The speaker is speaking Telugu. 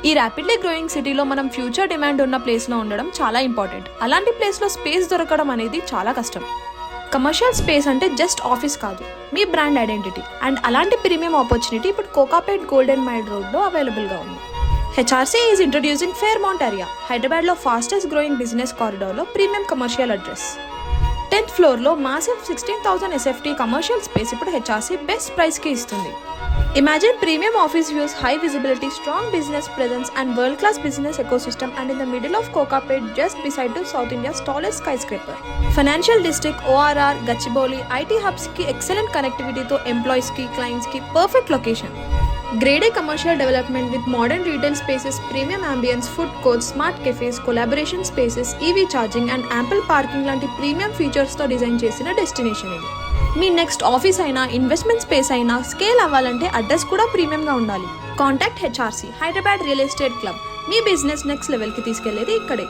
ఈ ర్యాపిడ్లీ గ్రోయింగ్ సిటీలో మనం ఫ్యూచర్ డిమాండ్ ఉన్న ప్లేస్లో ఉండడం చాలా ఇంపార్టెంట్. అలాంటి ప్లేస్లో స్పేస్ దొరకడం అనేది చాలా కష్టం. కమర్షియల్ స్పేస్ అంటే జస్ట్ ఆఫీస్ కాదు, మీ బ్రాండ్ ఐడెంటిటీ. అండ్ అలాంటి ప్రీమియం ఆపర్చునిటీ ఇప్పుడు కోకాపేట్ గోల్డెన్ మైల్ రోడ్లో అవైలబుల్గా ఉంది. HRC is introducing Fairmount area, హైదరాబాద్లో ఫాస్టెస్ట్ గ్రోయింగ్ బిజినెస్ కారిడార్లో ప్రీమియం కమర్షియల్ అడ్రస్. 10th ఫ్లోర్లో మాసివ్ 16,000 SFT కమర్షియల్ స్పేస్ ఇప్పుడు హెచ్ఆర్సీ బెస్ట్ ప్రైస్కి ఇస్తుంది. Imagine premium office views, high visibility, strong business presence and world-class business ecosystem, and in the middle of Kokapet, just beside to South India's tallest skyscraper. Financial district, ORR, Gachibowli, IT hubs ki excellent connectivity to employees ki, clients ki perfect location. Grade A commercial development with modern retail spaces, premium ambience, food courts, smart cafes, collaboration spaces, EV charging and ample parking లాంటి ప్రీమియం ఫీచర్స్తో డిజైన్ చేసిన డెస్టినేషన్ ఇది. మీ నెక్స్ట్ ఆఫీస్ అయినా, ఇన్వెస్ట్మెంట్ స్పేస్ అయినా స్కేల్ అవ్వాలంటే అడ్రస్ కూడా ప్రీమియంగా ఉండాలి. Contact HRC, Hyderabad real estate club. మీ బిజినెస్ నెక్స్ట్ లెవెల్కి తీసుకెళ్లేది ఇక్కడే.